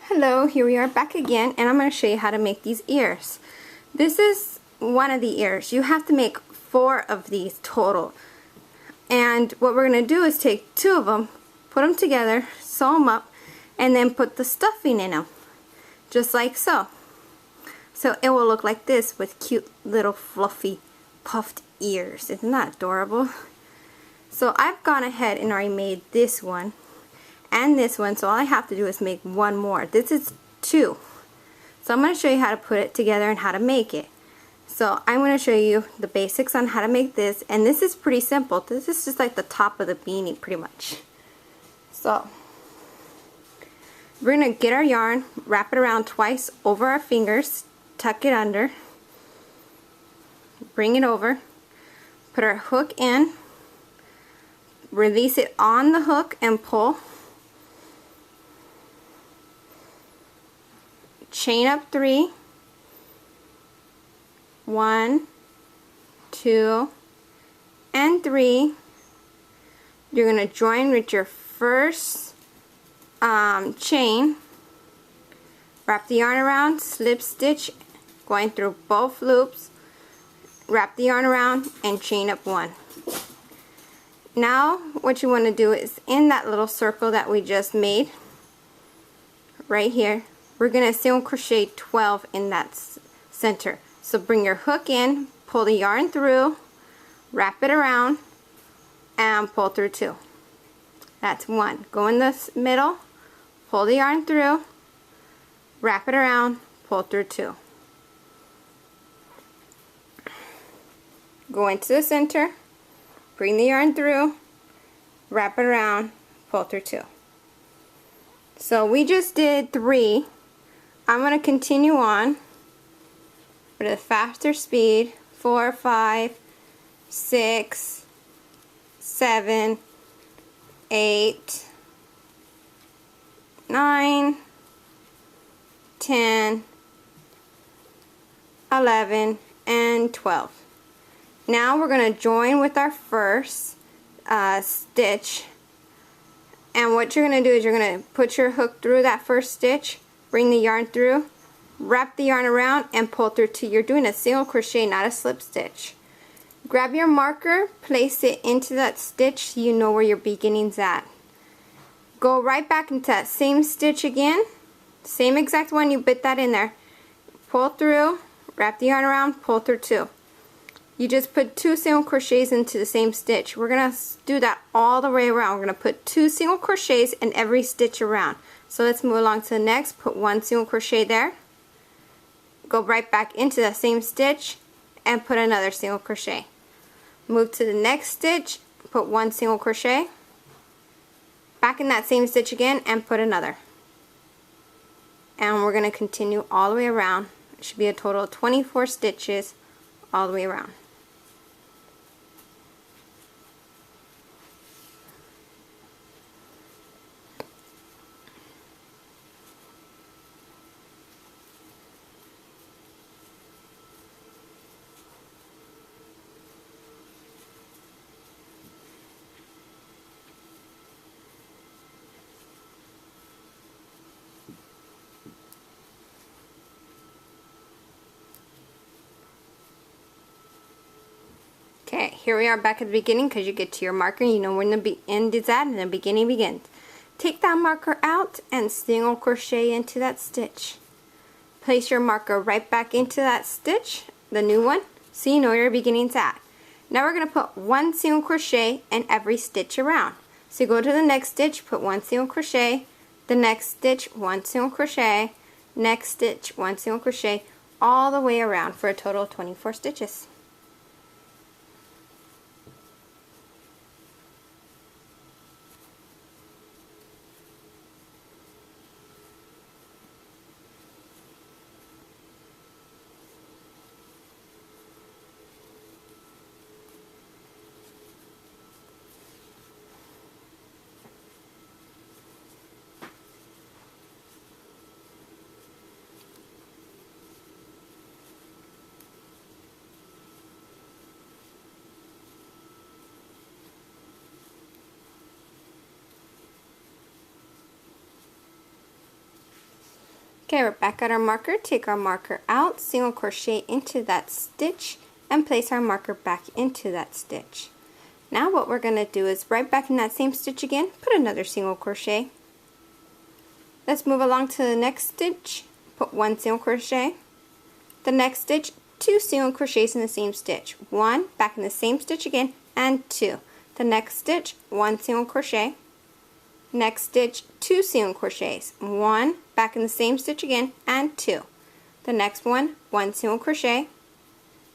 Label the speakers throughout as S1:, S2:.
S1: Hello, here we are back again, and I'm going to show you how to make these ears. This is one of the ears. You have to make 4 of these total. And what we're going to do is take 2 of them, put them together, sew them up, and then put the stuffing in them. Just like so. So it will look like this with cute little fluffy puffed ears. Isn't that adorable? So I've gone ahead and already made this one and this one, so all I have to do is make one more. This is 2. So I'm going to show you how to put it together and how to make it. So I'm going to show you the basics on how to make this, and this is pretty simple. This is just like the top of the beanie pretty much. So we're going to get our yarn, wrap it around twice over our fingers, tuck it under, bring it over, put our hook in, release it on the hook and pull. Chain up 3, 1, 2, and 3. You're going to join with your first chain, wrap the yarn around, slip stitch, going through both loops, wrap the yarn around, and chain up 1. Now what you want to do is in that little circle that we just made, right here, we're going to single crochet 12 in that center. So bring your hook in, pull the yarn through, wrap it around, and pull through 2. That's 1. Go in the middle, pull the yarn through, wrap it around, pull through 2. Go into the center, bring the yarn through, wrap it around, pull through 2. So we just did 3. I'm going to continue on with a faster speed. 4, 5, 6, 7, 8, 9, 10, 11, and 12. Now we're going to join with our first stitch, and what you're going to do is you're going to put your hook through that first stitch, bring the yarn through, wrap the yarn around, and pull through 2. You're doing a single crochet, not a slip stitch. Grab your marker, place it into that stitch so you know where your beginning's at. Go right back into that same stitch again, same exact one, you bit that in there. Pull through, wrap the yarn around, pull through 2. You just put 2 single crochets into the same stitch. We're going to do that all the way around. We're going to put 2 single crochets in every stitch around. So let's move along to the next. Put 1 single crochet there. Go right back into that same stitch and put another single crochet. Move to the next stitch, put 1 single crochet. Back in that same stitch again and put another. And we're going to continue all the way around. It should be a total of 24 stitches all the way around. Okay, here we are back at the beginning because you get to your marker. You know when the end is at and the beginning begins. Take that marker out and single crochet into that stitch. Place your marker right back into that stitch, the new one, so you know where your beginning's at. Now we're going to put 1 single crochet in every stitch around. So you go to the next stitch, put 1 single crochet, the next stitch, 1 single crochet, next stitch, 1 single crochet, all the way around for a total of 24 stitches. Okay, we're back at our marker. Take our marker out, single crochet into that stitch, and place our marker back into that stitch. Now what we're going to do is right back in that same stitch again, put another single crochet. Let's move along to the next stitch, put one single crochet. The next stitch, two single crochets in the same stitch. One, back in the same stitch again, and two. The next stitch, one single crochet. Next stitch, two single crochets. One, back in the same stitch again, and two. The next one single crochet.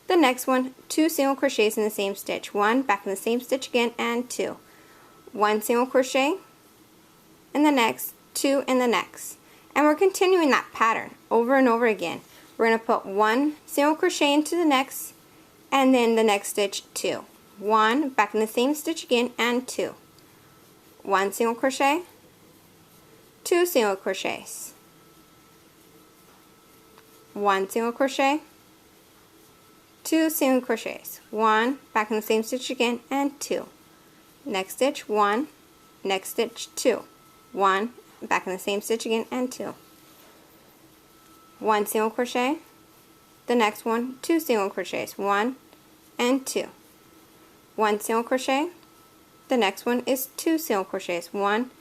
S1: The next one, two single crochets in the same stitch. One, back in the same stitch again, and two. One single crochet, and the next, two in the next. And we're continuing that pattern over and over again. We're going to put one single crochet into the next, and then the next stitch, two. One, back in the same stitch again, and two. One single crochet, two single crochets, one single crochet, two single crochets, one, back in the same stitch again, and two. Next stitch, one, next stitch, two. One, back in the same stitch again, and two. One single crochet, the next one, two single crochets, one and two. One single crochet, the next one is two single crochets, one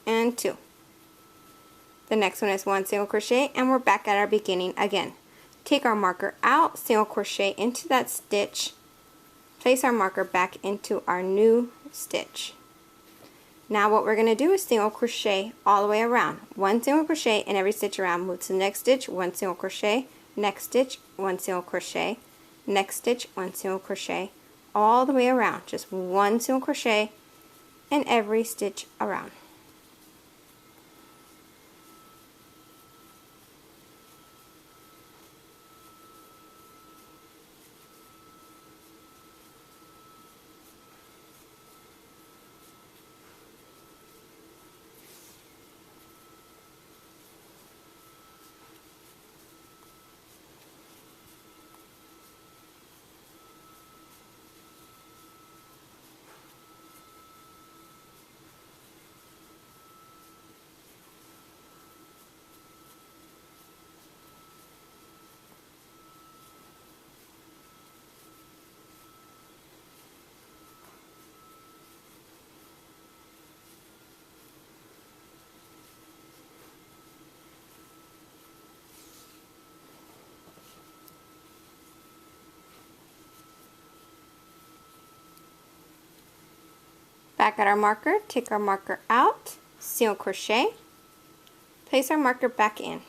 S1: and two. The next one is one single crochet, and we're back at our beginning again. Take our marker out, single crochet into that stitch, place our marker back into our new stitch. Now what we're going to do is single crochet all the way around. One single crochet in every stitch around. Move to the next stitch, one single crochet, next stitch, one single crochet, next stitch, one single crochet, all the way around. Just one single crochet in every stitch around. Back at our marker, take our marker out, single crochet, place our marker back in.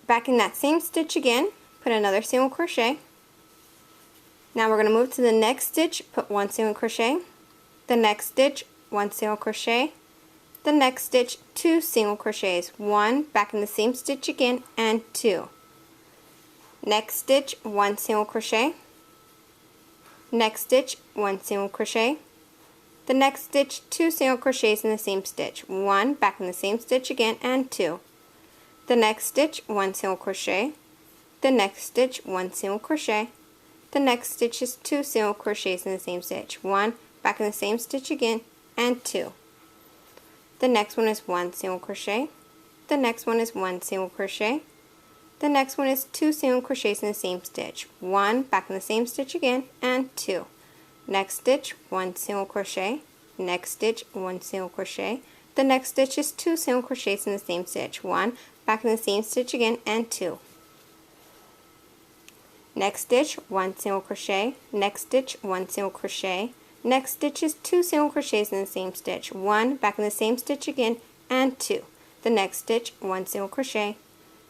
S1: Back in that same stitch again, put another single crochet. Now we're going to move to the next stitch, put one single crochet, the next stitch, one single crochet, the next stitch, two single crochets, one, back in the same stitch again, and two. Next stitch, one single crochet. Next stitch, one single crochet. The next stitch, two single crochets in the same stitch. One, back in the same stitch again, and two. The next stitch, one single crochet. The next stitch, one single crochet. The next stitch is two single crochets in the same stitch. One, back in the same stitch again, and two. The next one is one single crochet. The next one is one single crochet. The next one is two single crochets in the same stitch. One, back in the same stitch again, and two. Next stitch, one single crochet. Next stitch, one single crochet. The next stitch is two single crochets in the same stitch. One, back in the same stitch again, and two. Next stitch, one single crochet. Next stitch, one single crochet. Next stitch is two single crochets in the same stitch. One, back in the same stitch again, and two. The next stitch, one single crochet.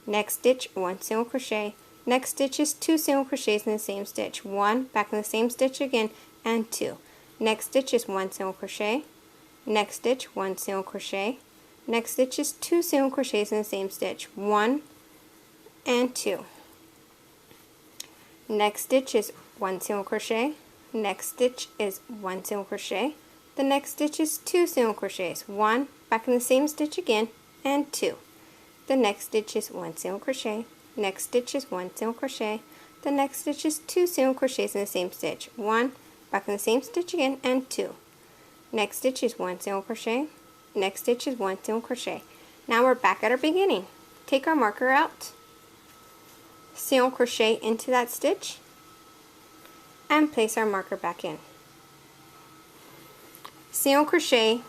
S1: Next stitch, one single crochet. Next stitch is two single crochets in the same stitch. One, back in the same stitch again, and two. Next stitch is one single crochet. Next stitch, one single crochet. Next stitch is two single crochets in the same stitch. One and two. Next stitch is one single crochet. Next stitch is one single crochet. The next stitch is two single crochets. One, back in the same stitch again, and two. The next stitch is one single crochet. Next stitch is one single crochet. The next stitch is two single crochets in the same stitch. One, back in the same stitch again, and two. Next stitch is one single crochet. next stitch is 1 single crochet. Now we're back at our beginning. Take our marker out, single crochet into that stitch, and place our marker back in. Single crochet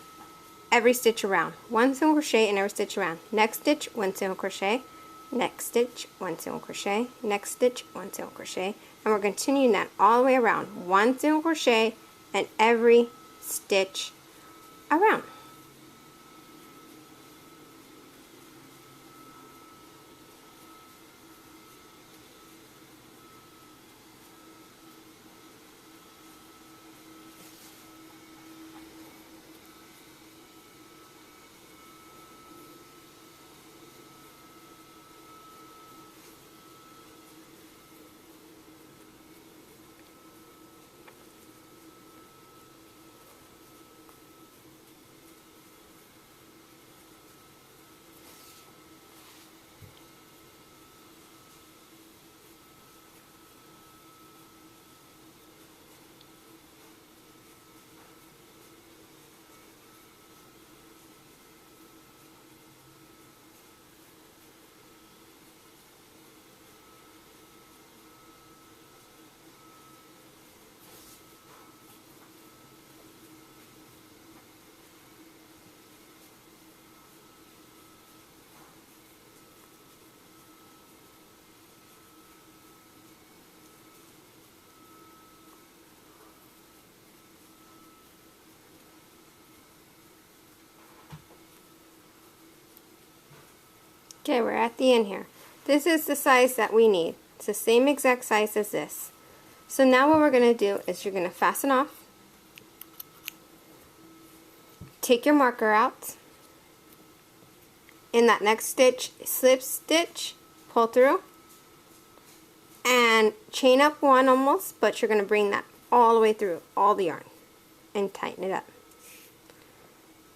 S1: every stitch around. 1 single crochet in every stitch around. Next stitch, 1 single crochet. Next stitch, 1 single crochet. Next stitch, 1 single crochet. And we're continuing that all the way around. 1 single crochet in every stitch around. Okay, we're at the end here. This is the size that we need. It's the same exact size as this. So now what we're going to do is you're going to fasten off, take your marker out, in that next stitch, slip stitch, pull through, and chain up 1 almost, but you're going to bring that all the way through, all the yarn, and tighten it up.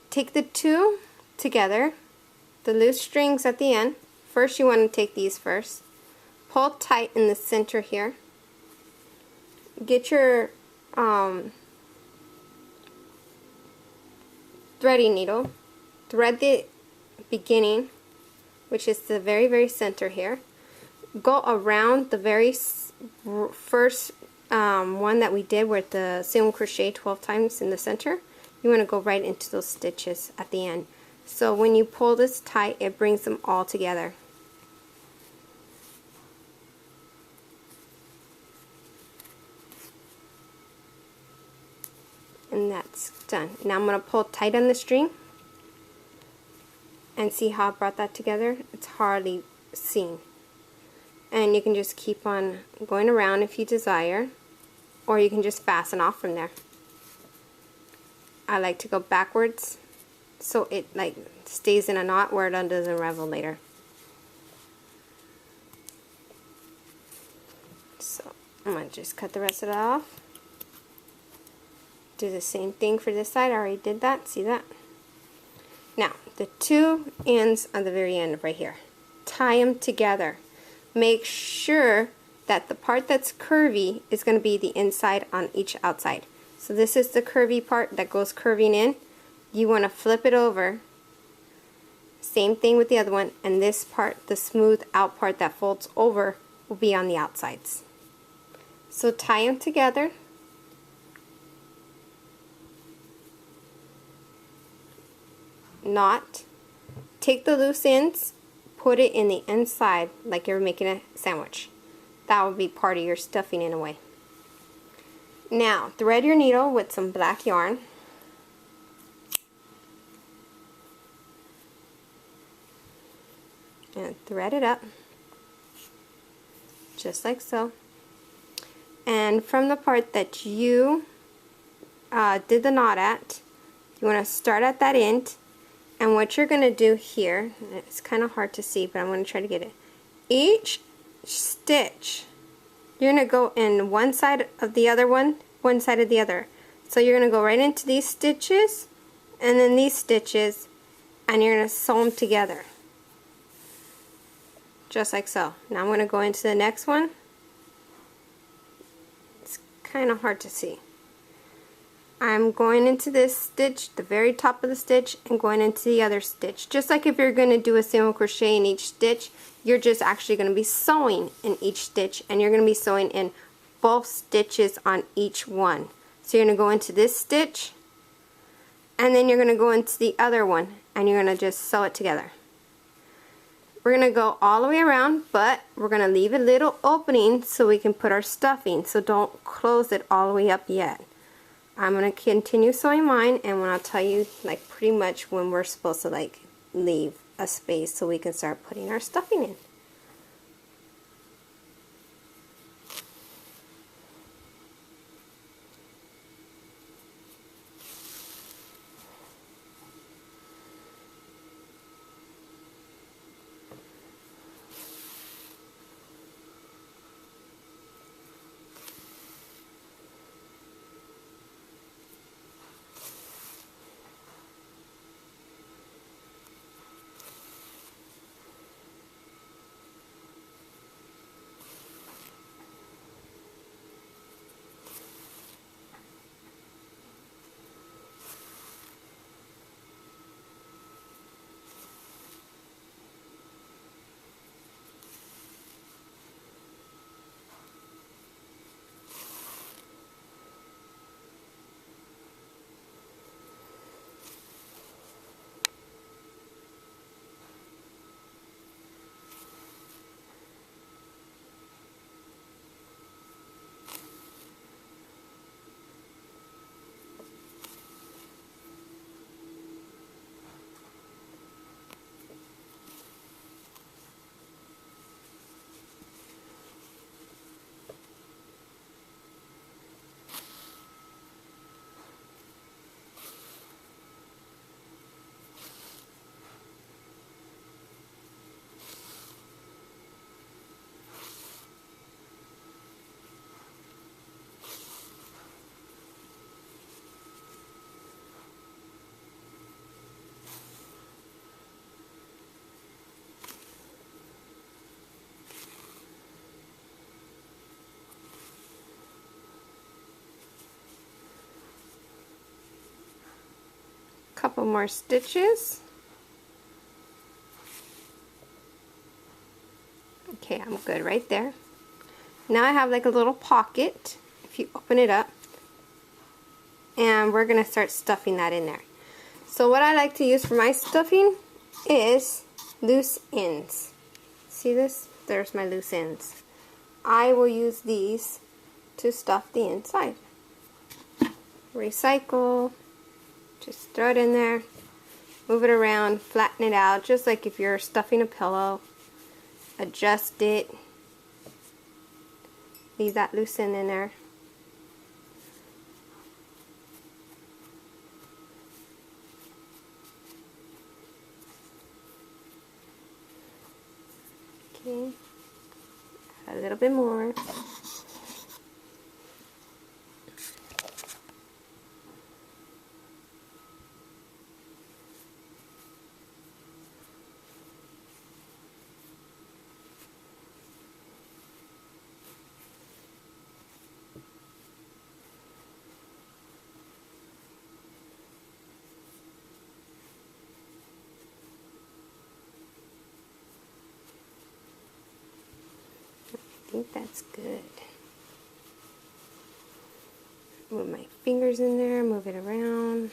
S1: Take the 2 together, the loose strings at the end. First you want to take these first. Pull tight in the center here. Get your threading needle. Thread the beginning, which is the very, very center here. Go around the very first one that we did with the single crochet 12 times in the center. You want to go right into those stitches at the end. So when you pull this tight, it brings them all together. And that's done. Now I'm going to pull tight on the string and see how I brought that together. It's hardly seen. And you can just keep on going around if you desire, or you can just fasten off from there. I like to go backwards so it like stays in a knot where it doesn't unravel later. So I'm going to just cut the rest of that off. Do the same thing for this side. I already did that. See that? Now the 2 ends on the very end right here. Tie them together. Make sure that the part that's curvy is going to be the inside on each outside. So this is the curvy part that goes curving in. You want to flip it over. Same thing with the other one. And this part, the smooth out part that folds over, will be on the outsides. So tie them together. Knot. Take the loose ends, put it in the inside like you're making a sandwich. That will be part of your stuffing in a way. Now thread your needle with some black yarn. And thread it up just like so. And from the part that you did the knot at, you want to start at that end. And what you're going to do here, it's kind of hard to see, but I'm going to try to get it. Each stitch, you're going to go in one side of the other one side of the other. So you're going to go right into these stitches, and then these stitches, and you're going to sew them together. Just like so. Now I'm going to go into the next one. It's kind of hard to see. I'm going into this stitch, the very top of the stitch, and going into the other stitch. Just like if you're going to do a single crochet in each stitch, you're just actually going to be sewing in each stitch, and you're going to be sewing in both stitches on each one. So you're going to go into this stitch, and then you're going to go into the other one, and you're going to just sew it together. We're going to go all the way around, but we're going to leave a little opening so we can put our stuffing, so don't close it all the way up yet. I'm going to continue sewing mine, and when I'll tell you like pretty much when we're supposed to like leave a space so we can start putting our stuffing in. Couple more stitches. Okay, I'm good right there. Now I have like a little pocket if you open it up, and we're gonna start stuffing that in there. So what I like to use for my stuffing is loose ends. See this? There's my loose ends. I will use these to stuff the inside. Recycle. Just throw it in there, move it around, flatten it out, just like if you're stuffing a pillow. Adjust it. Leave that loose end in there. Okay, add a little bit more. I think that's good. Move my fingers in there, move it around.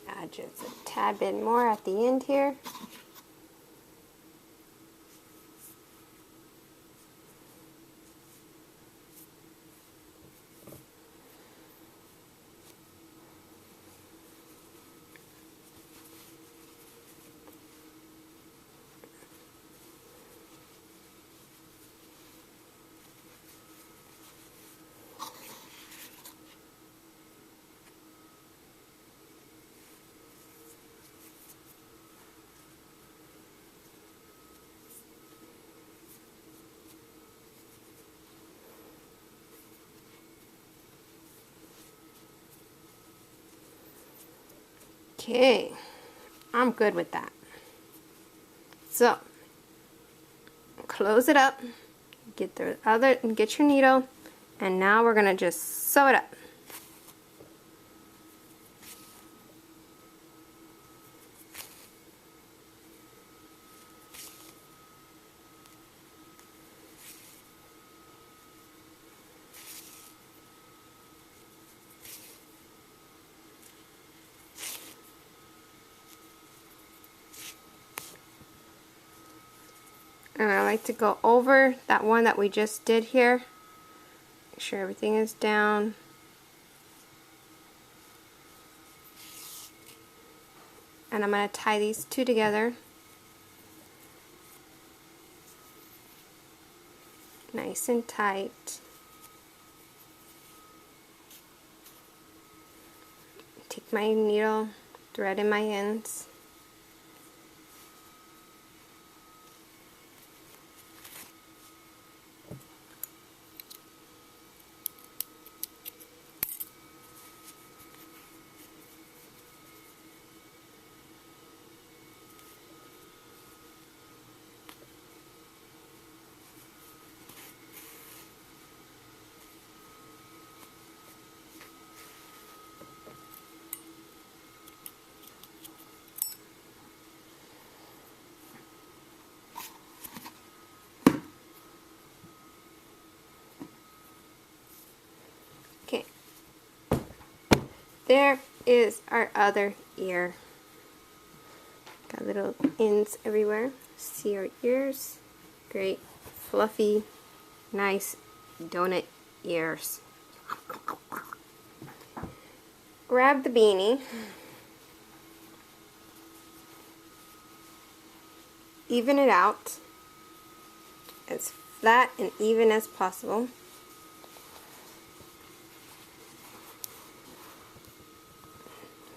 S1: Add just a tad bit more at the end here. Okay, I'm good with that. So, close it up, get your needle, And now we're going to just sew it up. And I like to go over that one that we just did here. Make sure everything is down. And I'm going to tie these two together. Nice and tight. Take my needle, thread in my ends. Okay, there is our other ear. Got little ends everywhere. See our ears? Great, fluffy, nice donut ears. Grab the beanie. Even it out as flat and even as possible.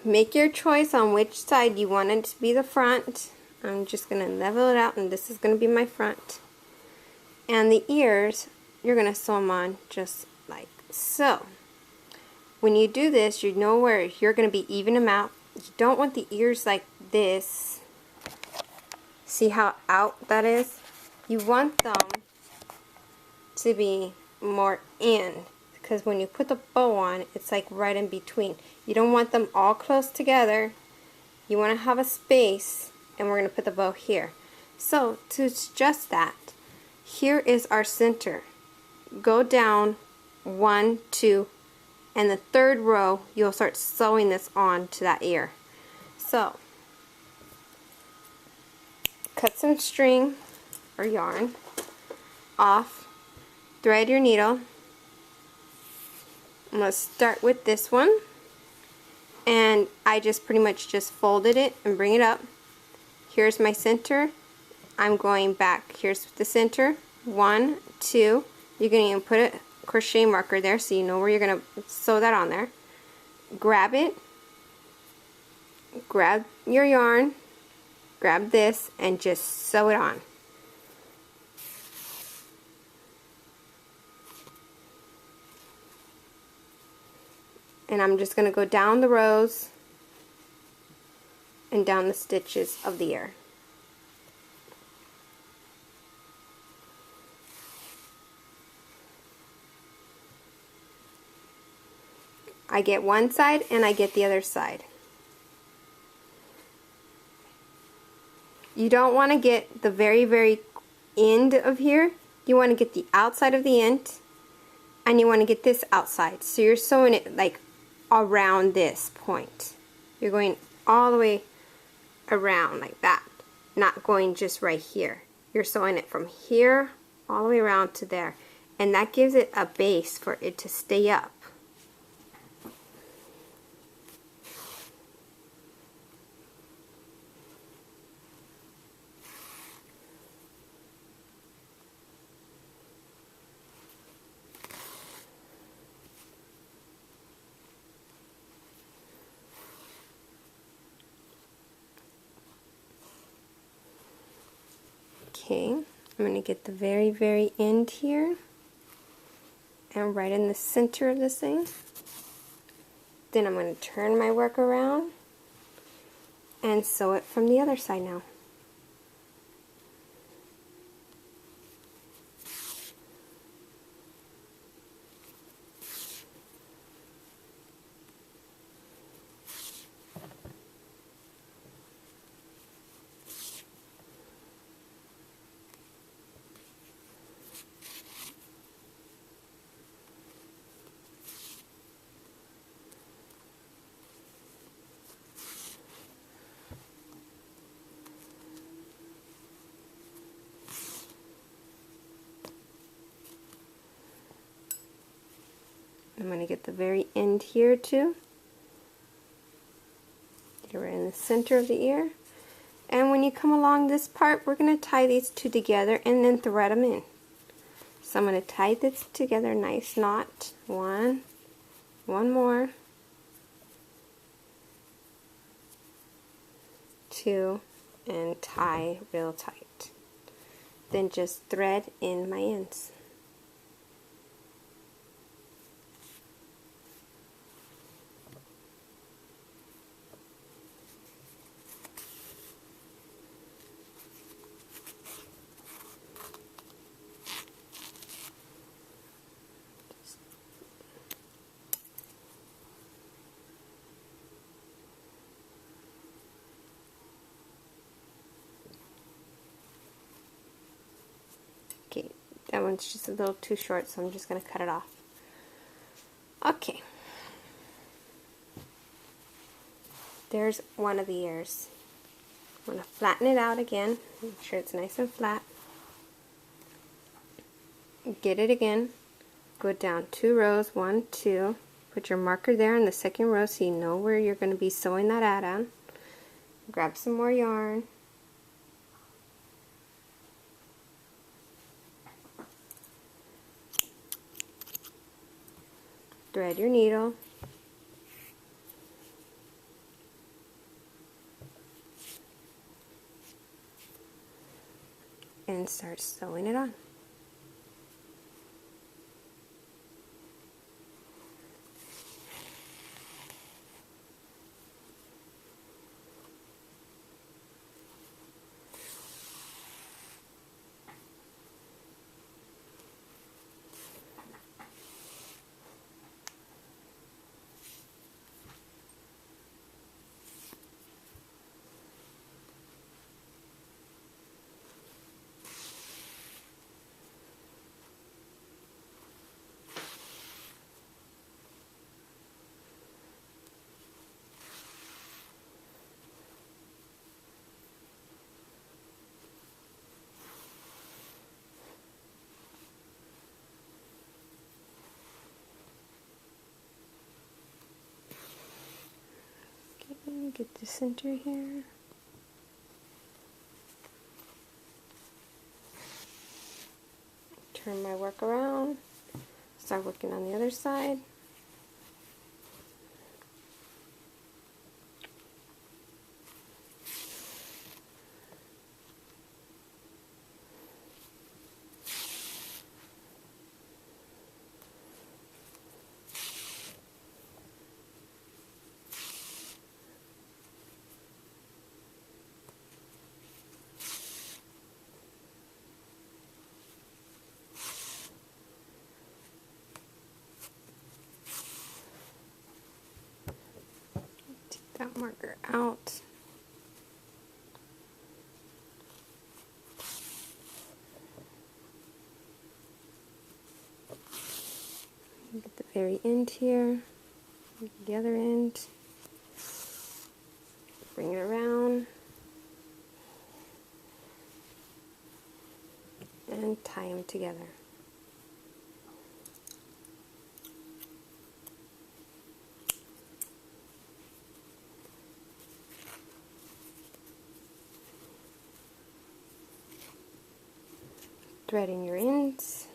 S1: Make your choice on which side you want it to be the front. I'm just going to level it out, and this is going to be my front. And the ears, you're going to sew them on just like so. When you do this, you know where you're going to be even them out. You don't want the ears like this. See how out that is? You want them to be more in, because when you put the bow on, it's like right in between. You don't want them all close together. You want to have a space, and we're going to put the bow here. So to adjust that, here is our center. Go down 1, 2, and the third row you'll start sewing this on to that ear. So cut some string or yarn off, thread your needle. I'm going to start with this one, and I just pretty much just folded it and bring it up. Here's my center. I'm going back. Here's the center. 1, 2. You're going to even put a crochet marker there so you know where you're going to sew that on there. Grab it. Grab your yarn. Grab this and just sew it on. And I'm just going to go down the rows and down the stitches of the ear. I get one side and I get the other side. You don't want to get the very end of here. You want to get the outside of the end, and you want to get this outside. So you're sewing it like around this point. You're going all the way around like that, not going just right here. You're sewing it from here all the way around to there, and that gives it a base for it to stay up. Okay, I'm going to get the very end here and right in the center of this thing. Then I'm going to turn my work around and sew it from the other side now. I'm going to get the very end here too. Get it right in the center of the ear. And when you come along this part, we're going to tie these two together and then thread them in. So I'm going to tie this together, nice knot. One more, 2, and tie real tight. Then just thread in my ends. Okay, that one's just a little too short, so I'm just going to cut it off. Okay. There's one of the ears. I'm going to flatten it out again. Make sure it's nice and flat. Get it again. Go down 2 rows, 1, 2. Put your marker there in the second row so you know where you're going to be sewing that add-on. Grab some more yarn. Thread your needle. And start sewing it on. Get the center here. Turn my work around. Start working on the other side. That marker out. Get the very end here, the other end, bring it around, and tie them together. Thread in your ends.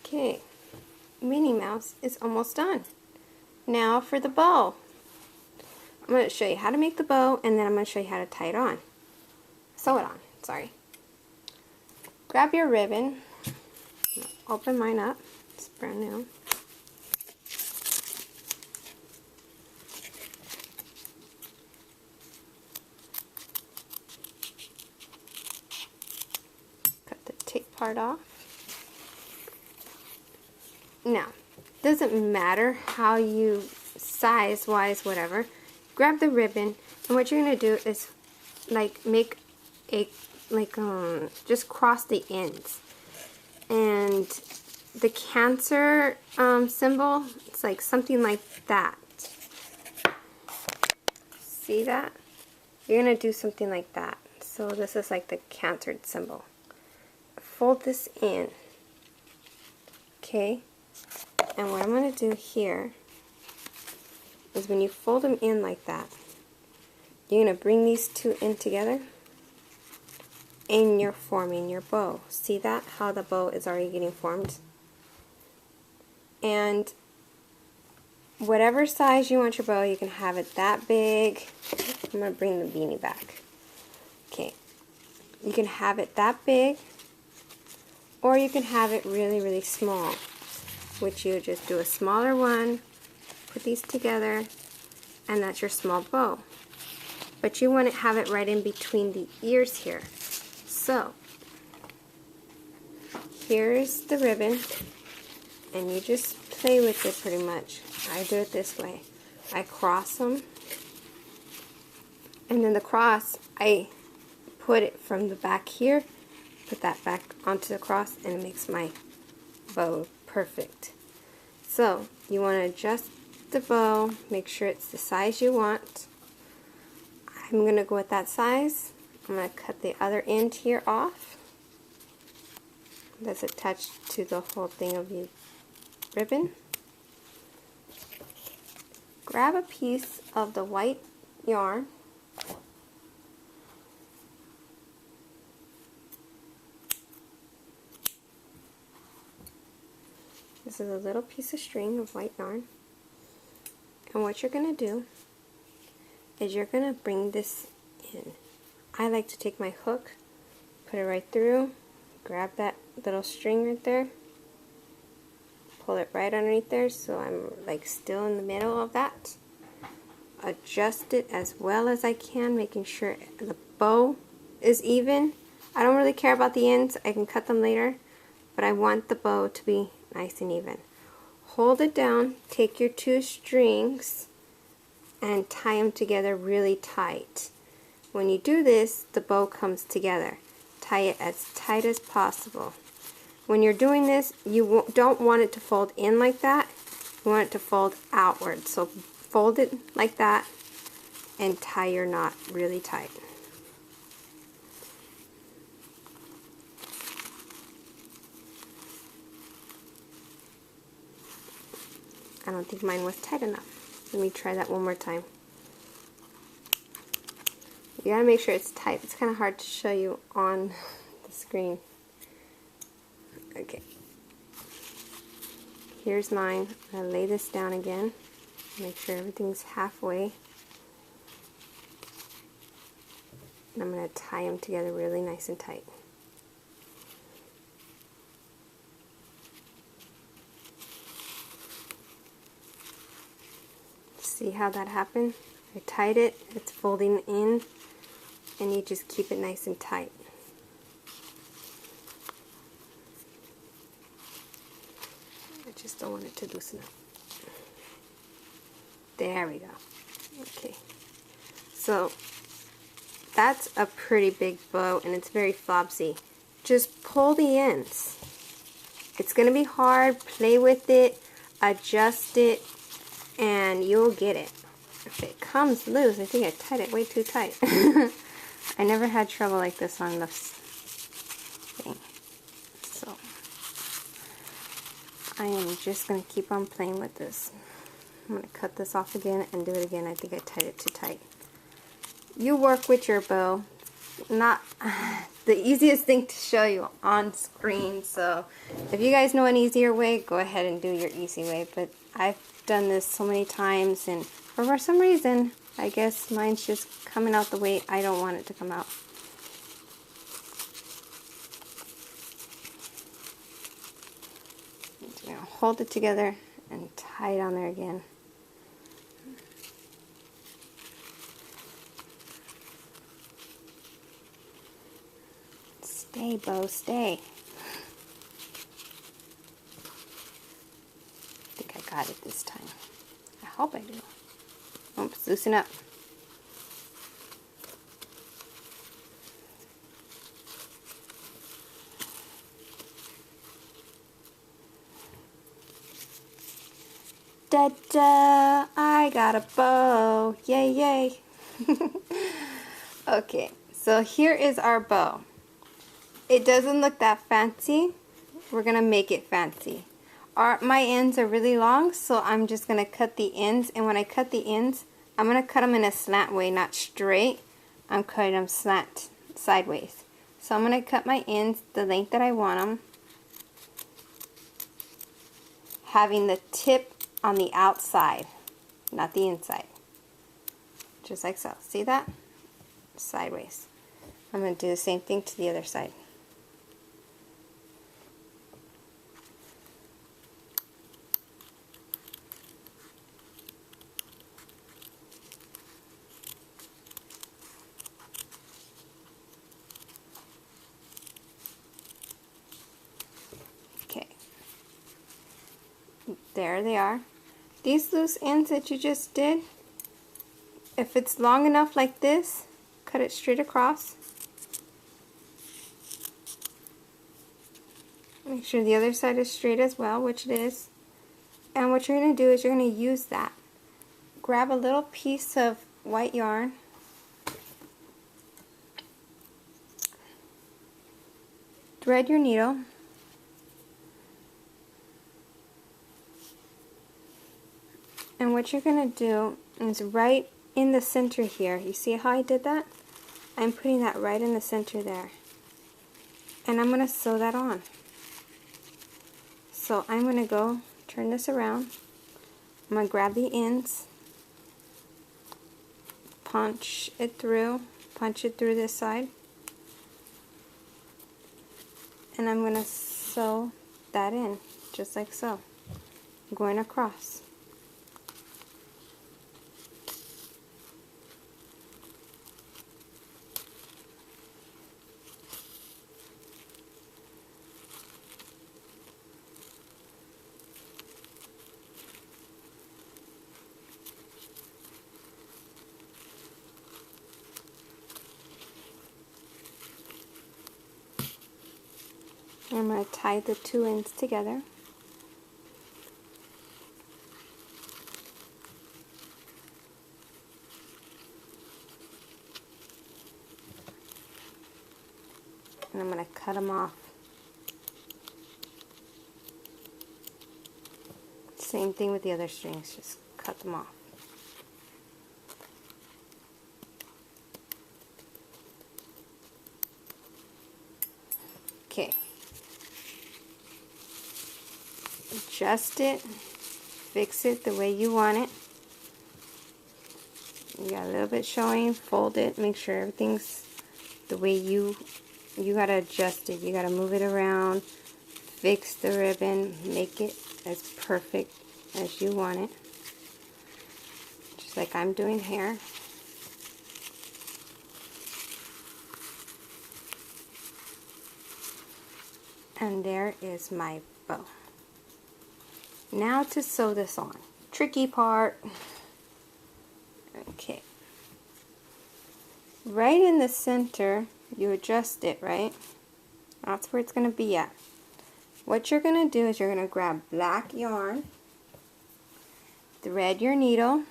S1: Okay, Minnie Mouse is almost done. Now for the bow. I'm going to show you how to make the bow, and then I'm going to show you how to tie it on. Sew it on, sorry. Grab your ribbon. Open mine up. It's brand new. Cut the tape part off. Now, doesn't matter how you size-wise, whatever. Grab the ribbon And what you're going to do is like make a, just cross the ends. And the Cancer symbol, it's like something like that. See that? You're going to do something like that. So this is like the Cancer symbol. Fold this in. Okay? And what I'm going to do here is when you fold them in like that, you're going to bring these two in together and you're forming your bow. See that? How the bow is already getting formed? And whatever size you want your bow, you can have it that big. I'm going to bring the beanie back. Okay. You can have it that big, or you can have it really, really small, which you just do a smaller one, put these together, and that's your small bow. But you want to have it right in between the ears here. So, here's the ribbon, and you just play with it pretty much. I do it this way. I cross them, and then the cross, I put it from the back here, put that back onto the cross, and it makes my bow perfect. So, you want to adjust the bow, make sure it's the size you want. I'm going to go with that size. I'm going to cut the other end here off. That's attached to the whole thing of the ribbon. Grab a piece of the white yarn. This is a little piece of string of white yarn. And what you're going to do is you're going to bring this in. I like to take my hook, put it right through, grab that little string right there, pull it right underneath there so I'm like still in the middle of that. Adjust it as well as I can, making sure the bow is even. I don't really care about the ends, I can cut them later, but I want the bow to be nice and even. Hold it down, take your two strings and tie them together really tight. When you do this, the bow comes together. Tie it as tight as possible. When you're doing this, you don't want it to fold in like that. You want it to fold outward. So fold it like that and tie your knot really tight. I don't think mine was tight enough. Let me try that one more time. You gotta make sure it's tight. It's kind of hard to show you on the screen. Okay. Here's mine. I'm gonna lay this down again. Make sure everything's halfway. And I'm gonna tie them together really nice and tight. See how that happened? I tied it, it's folding in, and you just keep it nice and tight. I just don't want it to loosen up. There we go. Okay. So, that's a pretty big bow, and it's very flopsy. Just pull the ends. It's going to be hard. Play with it, adjust it, and you'll get it. If it comes loose, I think I tied it way too tight. I never had trouble like this on the thing. So, I am just going to keep on playing with this. I'm going to cut this off again and do it again. I think I tied it too tight. You work with your bow. Not the easiest thing to show you on screen, so if you guys know an easier way, go ahead and do your easy way, but I've done this so many times, and for some reason, I guess mine's just coming out the way I don't want it to come out. You know, hold it together and tie it on there again. Stay, bow, stay. I think I got it this time. I hope I do. Oops, loosen up. da da, I got a bow, yay yay. Okay, so here is our bow. It doesn't look that fancy. We're gonna make it fancy. My ends are really long, so I'm just gonna cut the ends, and when I cut the ends, I'm gonna cut them in a slant way, not straight. I'm cutting them slant, sideways. So I'm gonna cut my ends the length that I want them, having the tip on the outside, not the inside. Just like so. See that? Sideways. I'm gonna do the same thing to the other side. There they are. These loose ends that you just did, if it's long enough like this, cut it straight across. Make sure the other side is straight as well, which it is. And what you're going to do is you're going to use that. Grab a little piece of white yarn. Thread your needle. And what you're going to do is right in the center here. You see how I did that? I'm putting that right in the center there. And I'm going to sew that on. So I'm going to go turn this around. I'm going to grab the ends, punch it through this side. And I'm going to sew that in, just like so. Going across. I'm going to tie the two ends together. And I'm going to cut them off. Same thing with the other strings, just cut them off. Okay. Adjust it, fix it the way you want it. You got a little bit showing, fold it, make sure everything's the way you gotta adjust it. You gotta move it around, fix the ribbon, make it as perfect as you want it. Just like I'm doing here. And there is my bow. Now to sew this on. Tricky part. Okay. Right in the center, you adjust it, right? That's where it's going to be at. What you're going to do is you're going to grab black yarn, thread your needle,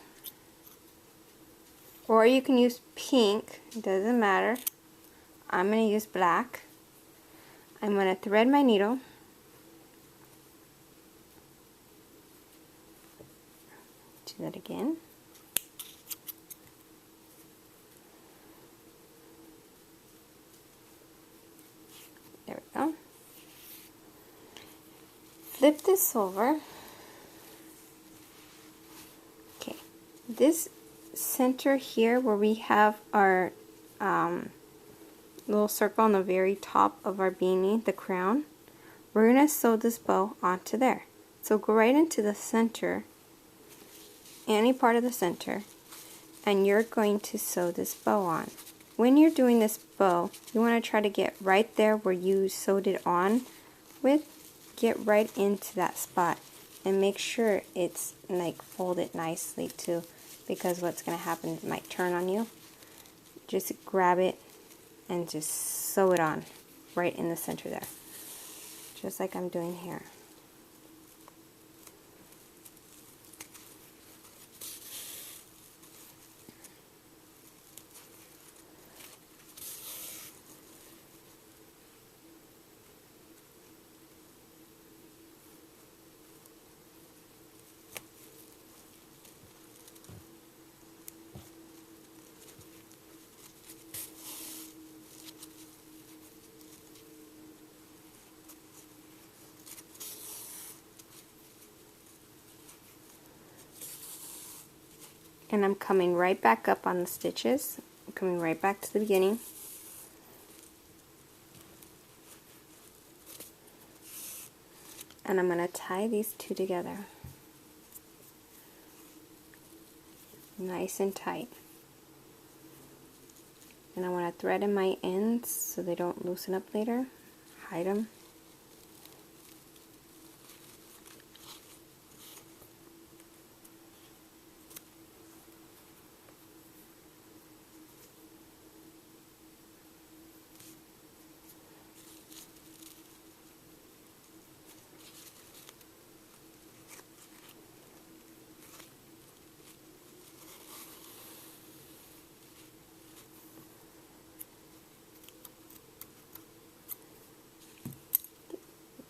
S1: or you can use pink, it doesn't matter. I'm going to use black. I'm going to thread my needle. Do that again. There we go. Flip this over. Okay, this center here where we have our little circle on the very top of our beanie, the crown, we're going to sew this bow onto there. So go right into the center, any part of the center, and you're going to sew this bow on. When you're doing this bow, you want to try to get right there where you sewed it on with, get right into that spot and make sure it's like folded nicely too, because what's going to happen, it might turn on you. Just grab it and just sew it on right in the center there, just like I'm doing here. And I'm coming right back up on the stitches. I'm coming right back to the beginning. And I'm going to tie these two together. Nice and tight. And I want to thread in my ends so they don't loosen up later. Hide them.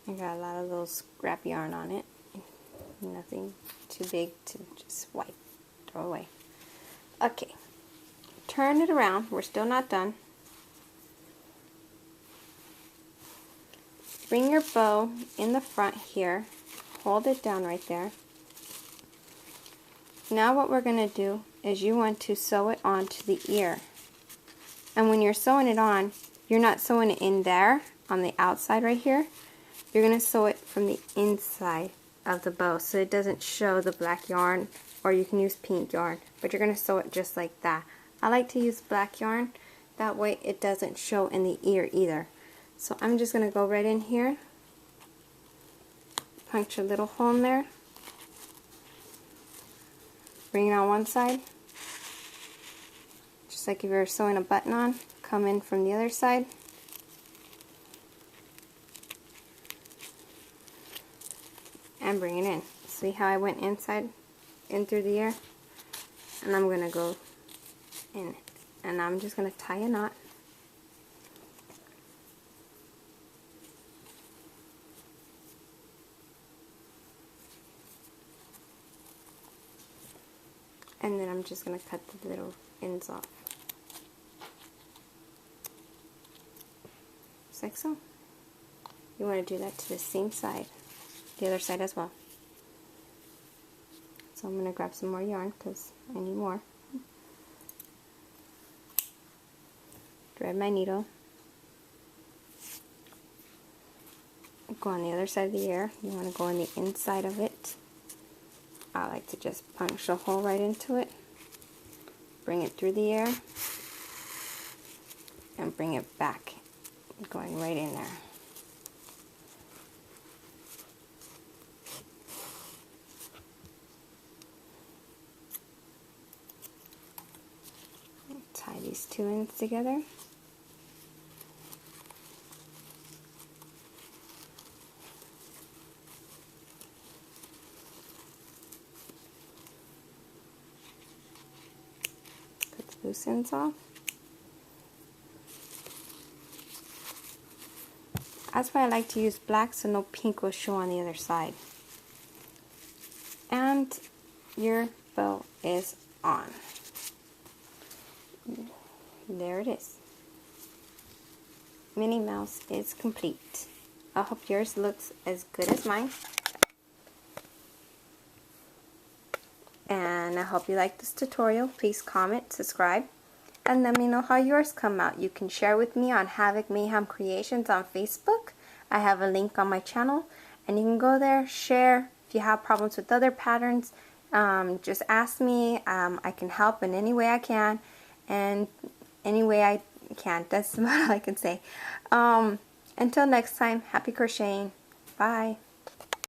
S1: I got a lot of little scrap yarn on it. Nothing too big to just wipe, throw away. Okay, turn it around. We're still not done. Bring your bow in the front here. Hold it down right there. Now what we're going to do is you want to sew it onto the ear. And when you're sewing it on, you're not sewing it in there on the outside right here. You're going to sew it from the inside of the bow so it doesn't show the black yarn, or you can use pink yarn, but you're going to sew it just like that. I like to use black yarn, that way it doesn't show in the ear either. So I'm just going to go right in here, punch a little hole in there, bring it on one side, just like if you're sewing a button on, come in from the other side. And bring it in. See how I went inside, in through the ear? And I'm going to go in. And I'm just going to tie a knot. And then I'm just going to cut the little ends off. Just like so. You want to do that to the same side. The other side as well. So I'm going to grab some more yarn because I need more. Thread my needle. Go on the other side of the ear. You want to go on the inside of it. I like to just punch a hole right into it. Bring it through the ear. And bring it back. Going right in there. Tie these two ends together. Put the loose ends off. That's why I like to use black so no pink will show on the other side. And your bow is on. There it is. Minnie Mouse is complete. I hope yours looks as good as mine. And I hope you like this tutorial. Please comment, subscribe, and let me know how yours come out. You can share with me on Havoc Mayhem Creations on Facebook. I have a link on my channel, and you can go there, share. If you have problems with other patterns, just ask me. I can help in any way I can. And any way I can. That's about all I can say. Until next time, happy crocheting. Bye.